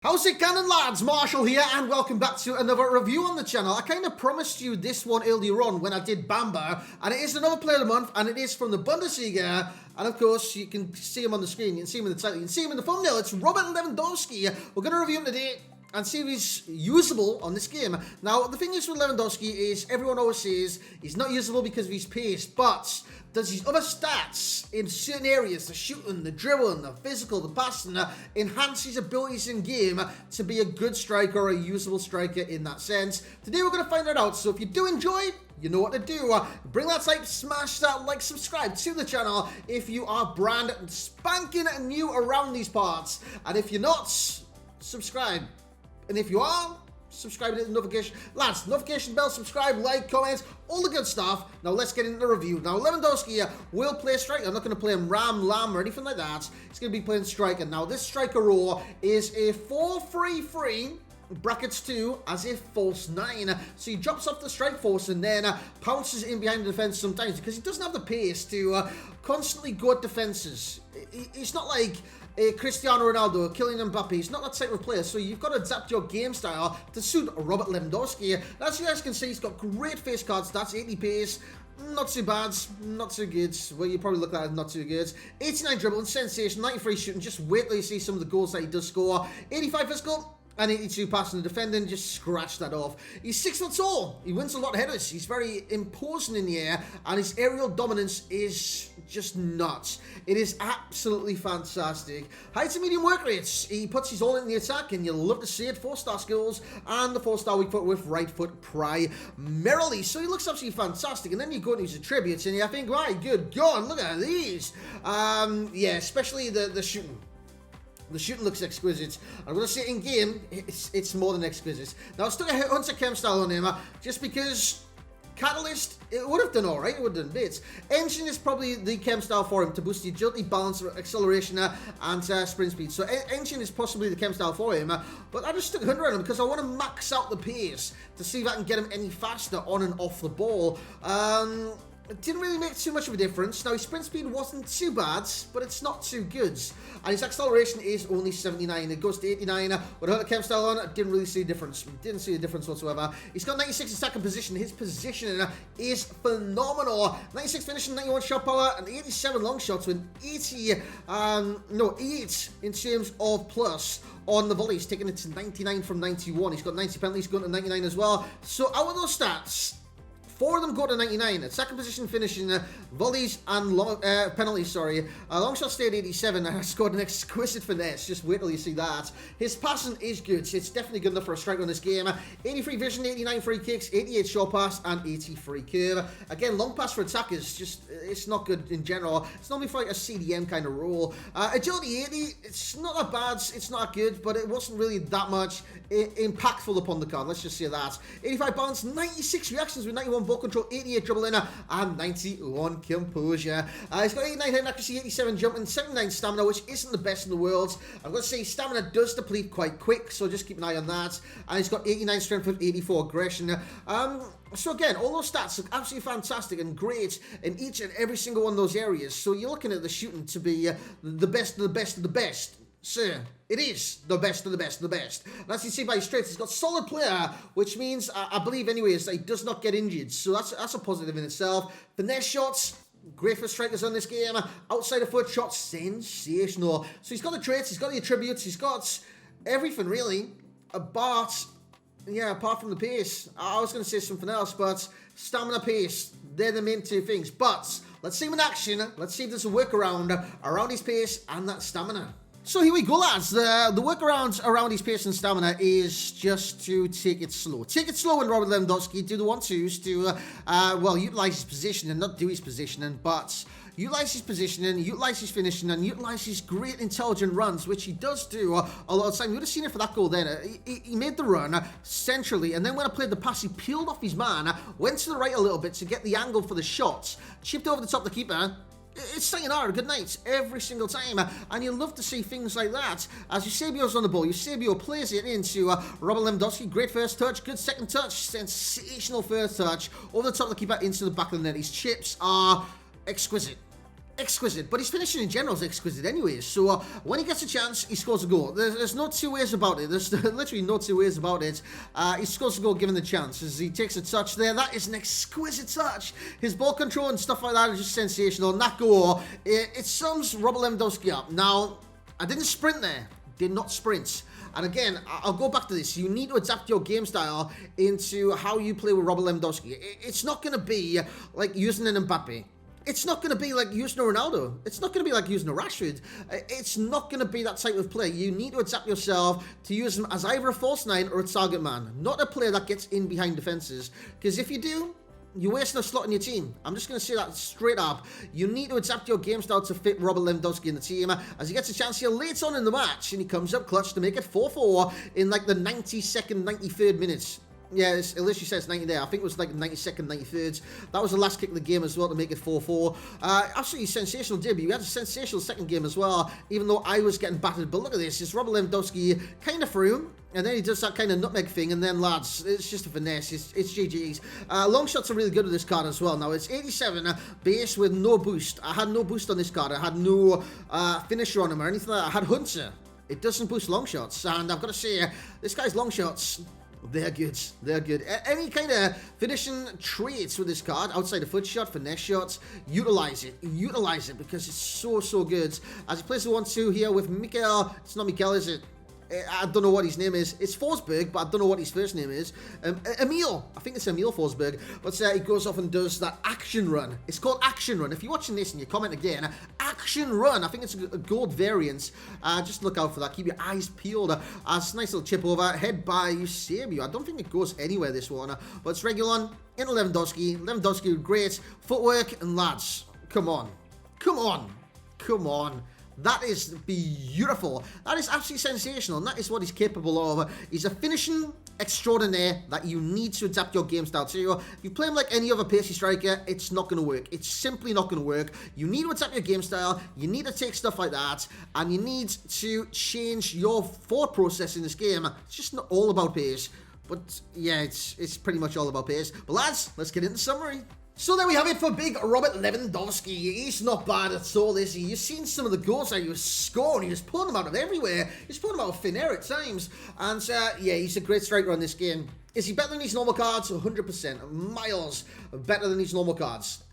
How's it going, lads? Marshall here, and welcome back to another review on the channel. I kind of promised you this one earlier on when I did Bamba, and it is another player of the month, and it is from the Bundesliga. And of course, you can see him on the screen, you can see him in the title, you can see him in the thumbnail. It's Robert Lewandowski. We're going to review him today and see if he's usable on this game. Now, the thing is with Lewandowski is everyone always says he's not usable because of his pace, but does his other stats in certain areas, the shooting, the dribbling, the physical, the passing, enhance his abilities in game to be a good striker or a usable striker in that sense? Today we're going to find that out, so if you do enjoy, you know what to do. Bring that type, smash that like, subscribe to the channel if you are brand spanking new around these parts. And if you're not, subscribe. And if you are, subscribe to the notification. Lads, notification bell, subscribe, like, comments, all the good stuff. Now let's get into the review. Now Lewandowski will play striker. I'm not going to play him Ram, Lamb or anything like that. He's going to be playing striker. Now this striker role is a 4-3-3. Brackets 2 as a false 9. So he drops off the strike force and then pounces in behind the defense sometimes because he doesn't have the pace to constantly go at defenses. He's not like Cristiano Ronaldo, Kylian Mbappe. He's not that type of player, so you've got to adapt your game style to suit Robert Lewandowski. As you guys can see, he's got great face card stats, 80 pace, not too bad, not too good. Well, you probably look at it, not too good. 89 dribbling, sensation, 93 shooting. Just wait till you see some of the goals that he does score. 85 physical and 82 passing and defending, just scratch that off. He's 6 foot tall. He wins a lot of headers. He's very imposing in the air, and his aerial dominance is just nuts. It is absolutely fantastic. High to medium work rates. He puts his all in the attack, and you'll love to see it. 4-star skills and the 4-star weak foot with right foot primarily. So he looks absolutely fantastic. And then you go into his attributes, and you think, right, good God, look at these. Yeah, especially the shooting. The shooting looks exquisite. I'm going to say in game, it's more than exquisite. Now, I stuck a Hunter Chem style on him just because Catalyst, it would have done alright, it would have done bits. Engine is probably the chem style for him to boost the agility, balance, acceleration, and sprint speed. So Engine is possibly the chem style for him, but I just stuck 100 on him because I want to max out the pace to see if I can get him any faster on and off the ball. It didn't really make too much of a difference. Now, his sprint speed wasn't too bad, but it's not too good. And his acceleration is only 79. It goes to 89. With a chem style on, I didn't really see a difference. Didn't see a difference whatsoever. He's got 96 attacking position. His positioning is phenomenal. 96 finishing, 91 shot power, and 87 long shots with 8 in terms of plus on the volley. He's taking it to 99 from 91. He's got 90 penalties, going to 99 as well. So out of those stats, 4 of them go to 99. At second position finishing, volleys and penalties, sorry. Long shot stayed 87 and scored an exquisite finesse. Just wait till you see that. His passing is good. It's definitely good enough for a striker on this game. 83 vision, 89 free kicks, 88 short pass, and 80 free curve. Again, long pass for attackers, just it's not good in general. It's normally for like a CDM kind of role. Agility 80, it's not that bad, it's not good, but it wasn't really that much impactful upon the card. Let's just say that. 85 balance, 96 reactions with 91 ball control, 88 dribbling, and 91 composure. He's got 89 head accuracy, 87 jumping, 79 stamina, which isn't the best in the world. I'm going to say stamina does deplete quite quick, so just keep an eye on that. And he's got 89 strength with 84 aggression. So again, all those stats look absolutely fantastic and great in each and every single one of those areas. So you're looking at the shooting to be the best of the best of the best. Sir, it is the best of the best of the best. And as you see by his traits, he's got solid player, which means, I believe anyways, that he does not get injured. So that's a positive in itself. Finesse shots, great for strikers on this game. Outside of foot shots, sensational. So he's got the traits, he's got the attributes, he's got everything really. Apart from the pace. I was going to say something else, but stamina, pace, they're the main two things. But let's see him in action. Let's see if there's a workaround around his pace and that stamina. So here we go, lads. The workaround around his pace and stamina is just to take it slow. Take it slow when Robert Lewandowski do the 1-2s to, utilize his positioning, not do his positioning, but utilize his positioning, utilize his finishing, and utilize his great intelligent runs, which he does do a lot of the time. You would have seen it for that goal there. He made the run centrally, and then when I played the pass, he peeled off his man, went to the right a little bit to get the angle for the shots, chipped over the top of the keeper. It's sayonara, good night, every single time. And you love to see things like that. As Eusebio's on the ball, Eusebio plays it into Robert Lewandowski. Great first touch, good second touch, sensational first touch. Over the top of the keeper into the back of the net. His chips are exquisite. exquisite, but his finishing in general is exquisite anyway. So when he gets a chance, he scores a goal. There's no two ways about it. There's literally no two ways about it. He scores a goal given the chance. As he takes a touch there, that is an exquisite touch. His ball control and stuff like that is just sensational. And that goal, it sums Robert Lewandowski up. Now, I didn't sprint there. Did not sprint. And again, I'll go back to this. You need to adapt your game style into how you play with Robert Lewandowski. It's not going to be like using an Mbappe. It's not going to be like using a Ronaldo. It's not going to be like using a Rashford. It's not going to be that type of play. You need to adapt yourself to use him as either a false nine or a target man. Not a player that gets in behind defenses. Because if you do, you're wasting a slot in your team. I'm just going to say that straight up. You need to adapt your game style to fit Robert Lewandowski in the team. As he gets a chance here late on in the match, and he comes up clutch to make it 4-4 in like the 92nd, 93rd minutes. Yeah, it literally says 90 there. I think it was like 92nd, 93rd. That was the last kick of the game as well to make it 4-4. Absolutely sensational debut. We had a sensational second game as well, even though I was getting battered. But look at this. It's Robert Lewandowski kind of through. And then he does that kind of nutmeg thing, and then, lads, it's just a finesse. It's GG's. Long shots are really good with this card as well. Now, it's 87 base with no boost. I had no boost on this card. I had no finisher on him or anything like that. I had Hunter. It doesn't boost long shots. And I've got to say, this guy's long shots, they're good. They're good. Any kind of finishing traits with this card, outside a foot shot, finesse shots, utilize it. Utilize it because it's so, so good. As he plays the 1-2 here with Mikael. It's not Mikael, is it? I don't know what his name is. It's Forsberg, but I don't know what his first name is. Emil. I think it's Emil Forsberg. But he goes off and does that action run. It's called action run. If you're watching this and you comment again, action run. I think it's a gold variant. Just look out for that. Keep your eyes peeled. Nice little chip over. Head by Eusebio. I don't think it goes anywhere, this one. But it's Regulon into Lewandowski. Lewandowski with great footwork. And lads, come on. Come on. Come on. That is beautiful. That is absolutely sensational, and that is what he's capable of. He's a finishing extraordinaire that you need to adapt your game style to. If you play him like any other pacey striker, it's not going to work. It's simply not going to work. You need to adapt your game style. You need to take stuff like that, and you need to change your thought process in this game. It's just not all about pace. But yeah, it's pretty much all about pace. But lads, let's get into the summary. So there we have it for big Robert Lewandowski. He's not bad at all, is he? You've seen some of the goals that he was scoring. He was pulling them out of everywhere. He's pulling them out of thin air at times. And yeah, he's a great striker on this game. Is he better than his normal cards? 100%. Miles better than his normal cards.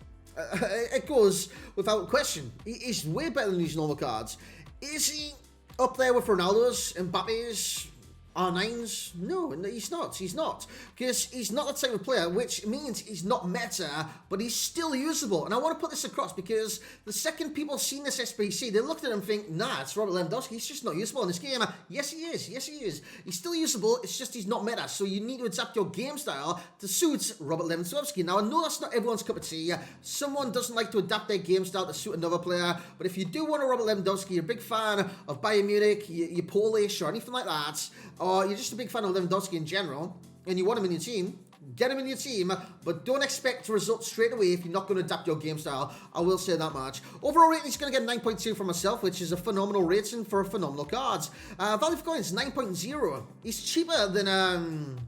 It goes without question. He's way better than his normal cards. Is he up there with Ronaldo's, Mbappe's, R9s? No, he's not. He's not. Because he's not the type of player, which means he's not meta, but he's still usable. And I want to put this across because the second people seen this SBC, they looked at him and think, nah, it's Robert Lewandowski. He's just not usable in this game. Yes, he is. Yes, he is. He's still usable. It's just he's not meta. So you need to adapt your game style to suit Robert Lewandowski. Now, I know that's not everyone's cup of tea. Someone doesn't like to adapt their game style to suit another player. But if you do want a Robert Lewandowski, you're a big fan of Bayern Munich, you're Polish or anything like that, or you're just a big fan of Lewandowski in general, and you want him in your team, get him in your team, but don't expect results straight away if you're not going to adapt your game style. I will say that much. Overall rating is going to get 9.2 from myself, which is a phenomenal rating for a phenomenal card. Value for coins, 9.0. He's cheaper than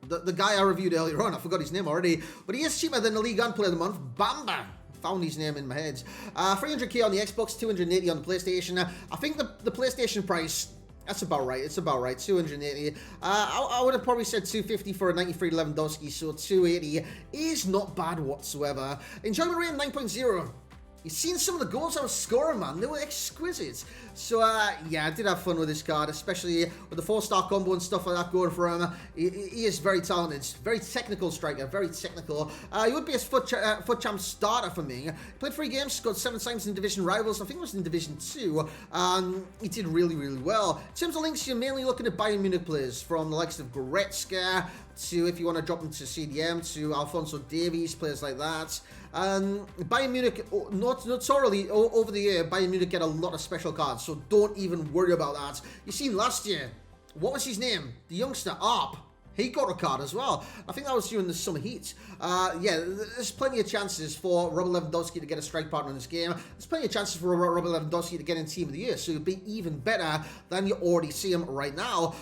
the guy I reviewed earlier on. I forgot his name already, but he is cheaper than the League 1 Player of the Month, Bamba. Found his name in my head. 300k on the Xbox, 280 on the PlayStation. I think the PlayStation price, that's about right. It's about right. 280. I would have probably said 250 for a 93 Lewandowski, so 280 is not bad whatsoever. Enjoyment rating 9.0. You've seen some of the goals I was scoring, man. They were exquisite. So, yeah, I did have fun with this card, especially with the 4-star combo and stuff like that going for him. He is very talented. Very technical striker. Very technical. He would be a FUT champ starter for me. Played 3 games, scored 7 times in Division Rivals. I think it was in Division 2. He did really, really well. In terms of links, you're mainly looking at Bayern Munich players, from the likes of Goretzka to, if you want to drop him to CDM, to Alphonso Davies, players like that. Bayern Munich, notoriously over the year, Bayern Munich get a lot of special cards, so don't even worry about that. You seen last year, what was his name? The youngster, Arp. he got a card as well. I think that was during the summer heat. Yeah, there's plenty of chances for Robert Lewandowski to get a strike partner in this game. There's plenty of chances for Robert Lewandowski to get in Team of the Year, so he'll be even better than you already see him right now.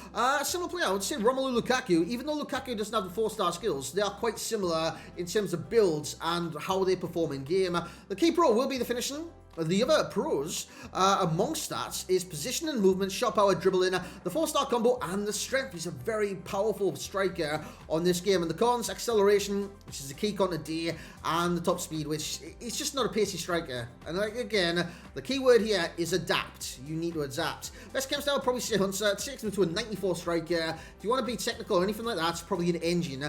Similar player, I would say Romelu Lukaku. Even though Lukaku doesn't have the 4-star skills, they are quite similar in terms of builds and how they perform in game. The key pro will be the finishing. The other pros amongst that is position and movement, shot power, dribbling, the 4-star combo, and the strength. He's a very powerful striker on this game. And the cons, acceleration, which is the key con to D, and the top speed, which is just not a pacey striker. And like, again, the key word here is adapt. You need to adapt. Best chem style, I'll probably say Hunter. It takes him to a 94 striker. If you want to be technical or anything like that, probably an engine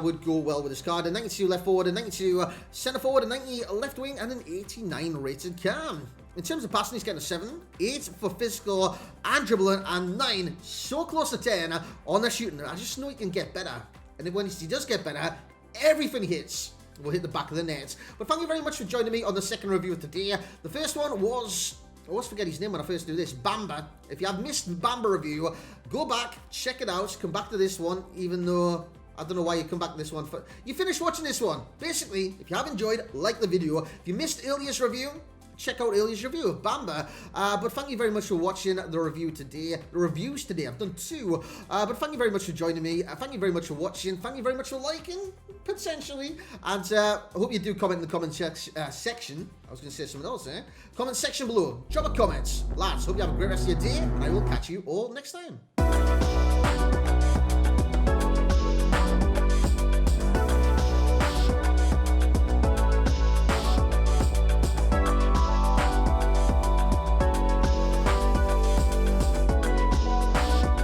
would go well with this card. A 92 left forward, a 92 centre forward, a 90 left wing, and an 89 rated cam. In terms of passing, he's getting a 7, 8 for physical and dribbling, and 9, so close to 10 on the shooting. I just know he can get better. And when he does get better, everything he hits will hit the back of the net. But thank you very much for joining me on the second review of today. The first one was, I always forget his name when I first do this, Bamba. If you have missed the Bamba review, go back, check it out, come back to this one, even though I don't know why you come back to this one. You finished watching this one. Basically, if you have enjoyed, like the video. If you missed earlier's review, check out earlier's review of Bamba. But thank you very much for watching the review today. The reviews today, I've done 2. But thank you very much for joining me. Thank you very much for watching. Thank you very much for liking, potentially. And I hope you do comment in the comment section. I was going to say something else, eh? Comment section below. Drop a comment. Lads, hope you have a great rest of your day. And I will catch you all next time.